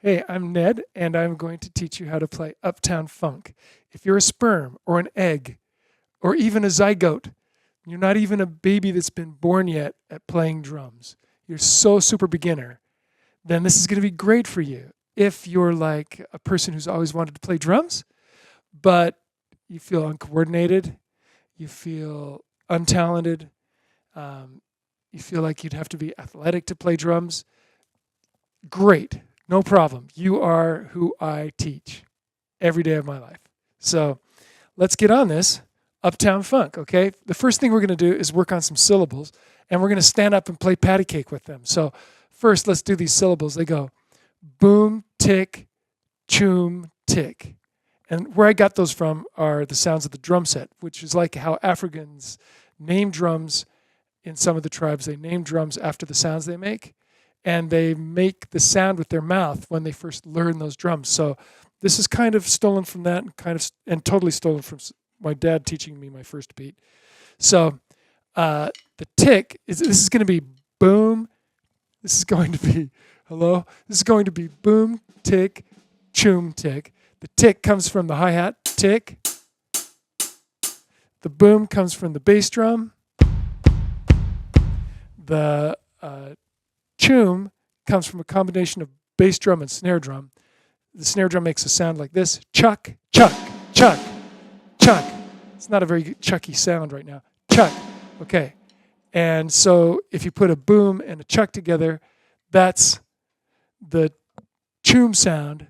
Hey, I'm Ned, and I'm going to teach you how to play Uptown Funk. If you're a sperm or an egg or even a zygote, you're not even a baby that's been born yet at playing drums, you're so super beginner, then this is going to be great for you. If you're like a person who's always wanted to play drums, but you feel uncoordinated, you feel untalented, um, you feel like you'd have to be athletic to play drums, great, no problem. You are who I teach every day of my life. So let's get on this Uptown Funk, okay? The first thing we're going to do is work on some syllables, and we're going to stand up and play patty cake with them. So first, let's do these syllables. They go boom, tick, choom, tick. And where I got those from are the sounds of the drum set, which is like how Africans name drums in some of the tribes. They name drums after the sounds they make, and they make the sound with their mouth when they first learn those drums. So this is kind of stolen from that, and totally stolen from my dad teaching me my first beat. So the tick is this is going to be boom. This is going to be hello. This is going to be boom, tick, choom, tick. The tick comes from the hi-hat, tick. The boom comes from the bass drum. The choom comes from a combination of bass drum and snare drum. The snare drum makes a sound like this: chuck, chuck, chuck, chuck. It's not a very chucky sound right now. Chuck. Okay. And so if you put a boom and a chuck together, that's the choom sound.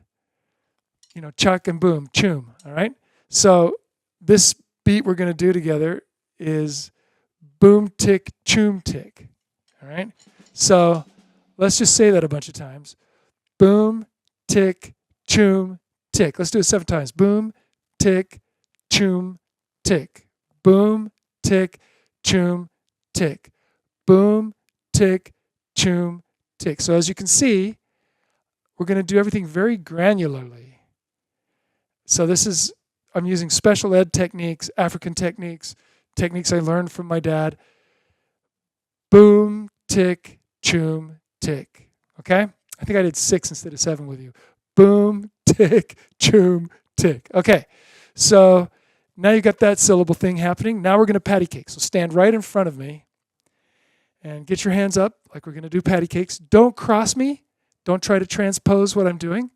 You know, chuck and boom, choom. All right. So this beat we're going to do together is boom, tick, choom, tick. All right. So let's just say that a bunch of times. Boom, tick, choom, tick. Let's do it 7 times. Boom, tick, choom, tick. Boom, tick, choom, tick. Boom, tick, choom, tick. So as you can see, we're going to do everything very granularly. So I'm using special ed techniques, African techniques, techniques I learned from my dad. Boom, tick, choom, tick. Okay? I think I did 6 instead of 7 with you. Boom, tick, choom, tick. Okay. So now you got that syllable thing happening. Now we're going to patty cake. So stand right in front of me and get your hands up like we're going to do patty cakes. Don't cross me. Don't try to transpose what I'm doing.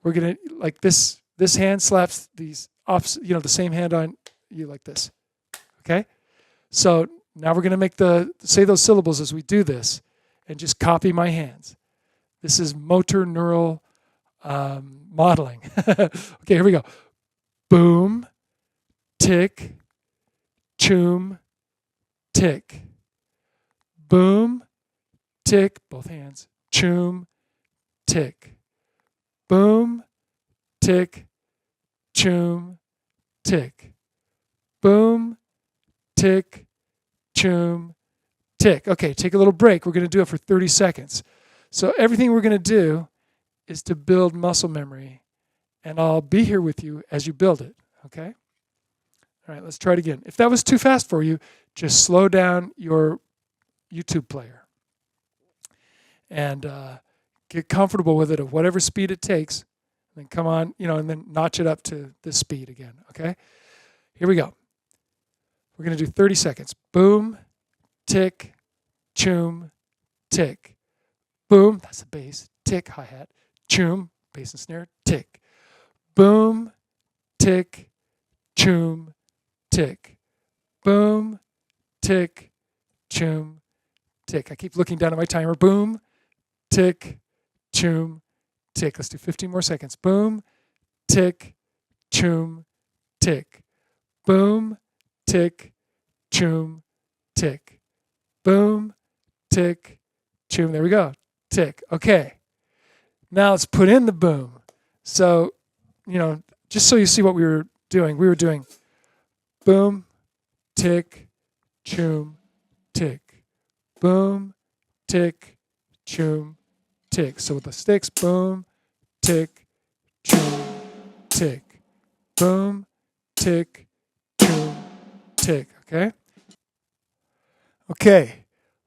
We're going to, like this hand slaps these opposite, the same hand on you like this. Okay? So now we're going to say those syllables as we do this and just copy my hands. This is motor neural modeling. Okay, here we go. Boom, tick, choom, tick. Boom, tick, both hands, choom, tick. Boom, tick, choom, tick. Boom, tick, choom, tick. Okay, take a little break. We're going to do it for 30 seconds. So everything we're going to do is to build muscle memory, and I'll be here with you as you build it, okay? All right, let's try it again. If that was too fast for you, just slow down your YouTube player and get comfortable with it at whatever speed it takes. Then come on, and then notch it up to this speed again, okay? Here we go. We're going to do 30 seconds. Boom, tick, choom, tick. Boom, that's the bass. Tick, hi-hat. Choom, bass and snare. Tick. Boom, tick, choom, tick. Boom, tick, choom, tick. I keep looking down at my timer. Boom, tick, choom, tick. Let's do 15 more seconds. Boom, tick, choom, tick. Boom, tick, choom, tick. Boom, tick, choom. There we go. Tick. Okay. Now let's put in the boom. So, just so you see what we were doing boom, tick, choom, tick. Boom, tick, choom, tick. So with the sticks, boom, tick, choom, tick. Boom, tick, choom, tick. Okay? Okay,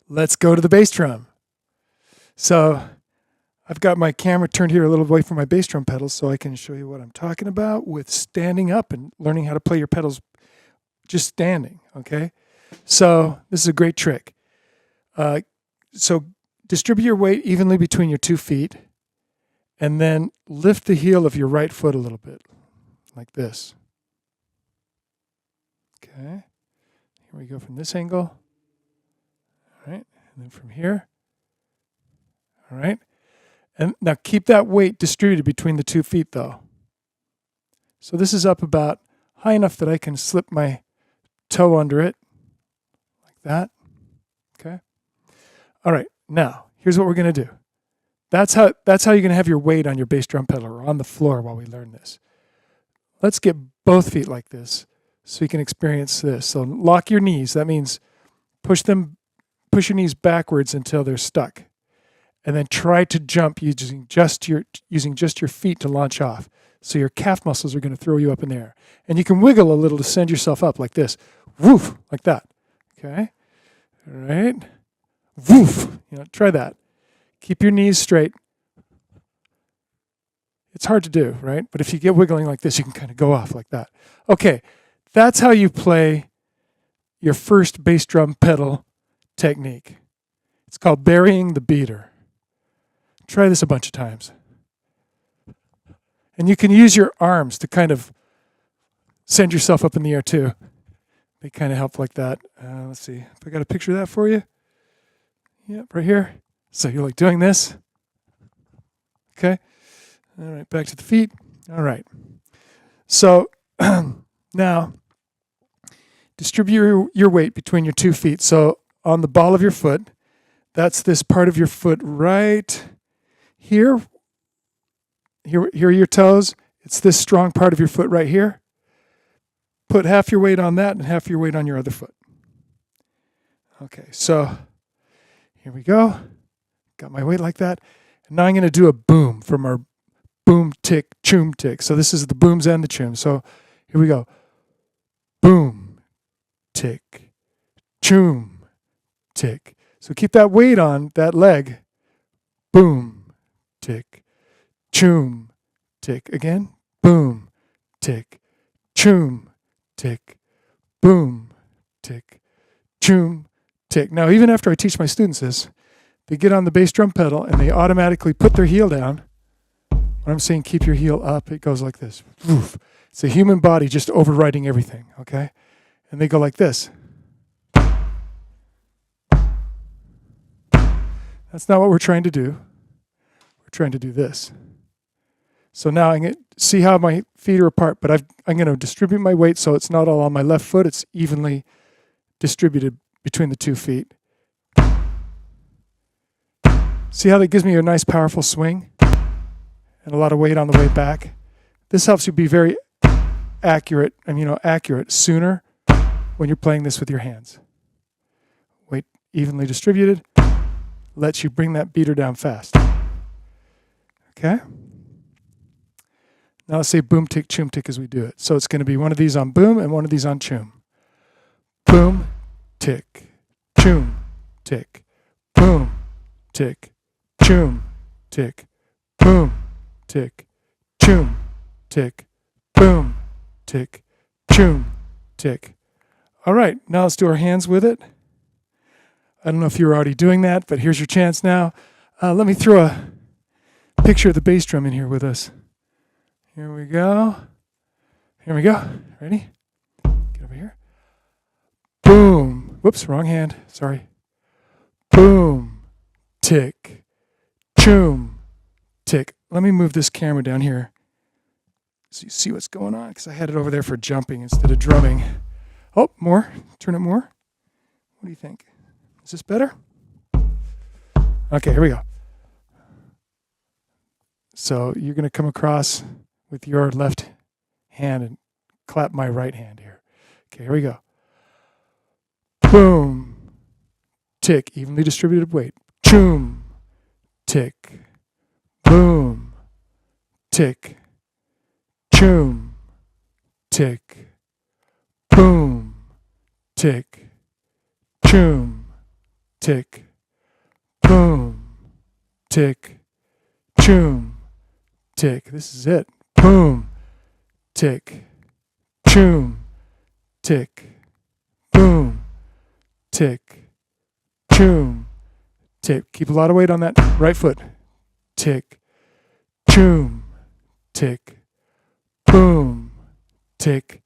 let's go to the bass drum. So I've got my camera turned here a little away from my bass drum pedals so I can show you what I'm talking about with standing up and learning how to play your pedals just standing, okay? So this is a great trick. So distribute your weight evenly between your 2 feet and then lift the heel of your right foot a little bit, like this. Okay, here we go from this angle. All right, and then from here. All right, and now keep that weight distributed between the 2 feet though. So this is up about high enough that I can slip my toe under it, like that. Okay. All right, now here's what we're going to do. That's how you're going to have your weight on your bass drum pedal or on the floor while we learn this. Let's get both feet like this so you can experience this. So lock your knees. That means push your knees backwards until they're stuck. And then try to jump using just your feet to launch off. So your calf muscles are going to throw you up in the air. And you can wiggle a little to send yourself up like this. Woof, like that. Okay? All right. Woof. Try that. Keep your knees straight. It's hard to do, right? But if you get wiggling like this, you can kind of go off like that. Okay, that's how you play your first bass drum pedal technique. It's called burying the beater. Try this a bunch of times. And you can use your arms to kind of send yourself up in the air too. They kind of help like that. Let's see if I got a picture of that for you. Yep, right here. So you're like doing this. Okay. All right, back to the feet. All right. So now distribute your weight between your 2 feet. So on the ball of your foot, that's this part of your foot right here. Here are your toes. It's this strong part of your foot right here. Put half your weight on that and half your weight on your other foot. Okay, so here we go. Got my weight like that. And now I'm going to do a boom from our boom, tick, choom, tick. So this is the booms and the chooms. So here we go. Boom, tick, choom, tick. So keep that weight on that leg. Boom, tick, choom, tick. Again. Boom, tick, choom, tick. Boom, tick, choom, tick. Now, even after I teach my students this, they get on the bass drum pedal and they automatically put their heel down. When I'm saying keep your heel up, it goes like this. Woof. It's the human body just overriding everything, okay? And they go like this. That's not what we're trying to do. We're trying to do this. So now I'm going to see how my feet are apart, but I'm going to distribute my weight so it's not all on my left foot. It's evenly distributed between the 2 feet. See how that gives me a nice powerful swing and a lot of weight on the way back? This helps you be very accurate sooner when you're playing this with your hands. Weight evenly distributed lets you bring that beater down fast. Okay? Now let's say boom, tick, choom, tick as we do it. So it's going to be one of these on boom and one of these on choom. Boom, tick, choom, tick, boom, tick, choom, tick, boom, tick, choom, tick, boom, tick, choom, tick. All right, now let's do our hands with it. I don't know if you're already doing that, but here's your chance now. Let me throw a picture of the bass drum in here with us. Here we go. Here we go. Ready? Get over here. Boom. Whoops, wrong hand. Sorry. Boom. Tick. Choom. Tick. Let me move this camera down here so you see what's going on, because I had it over there for jumping instead of drumming. Oh, more. Turn it more. What do you think? Is this better? Okay, here we go. So you're going to come across with your left hand and clap my right hand here. Okay, here we go. Boom. Tick. Evenly distributed weight. Choom. Tick. Boom. Tick. Choom. Tick. Boom. Tick. Choom. Tick. Boom. Tick. choom, tick. This is it. Boom, tick, choom, tick, boom, tick, choom, tick. Keep a lot of weight on that right foot. Tick, choom, tick, boom, tick,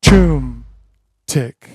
choom, tick.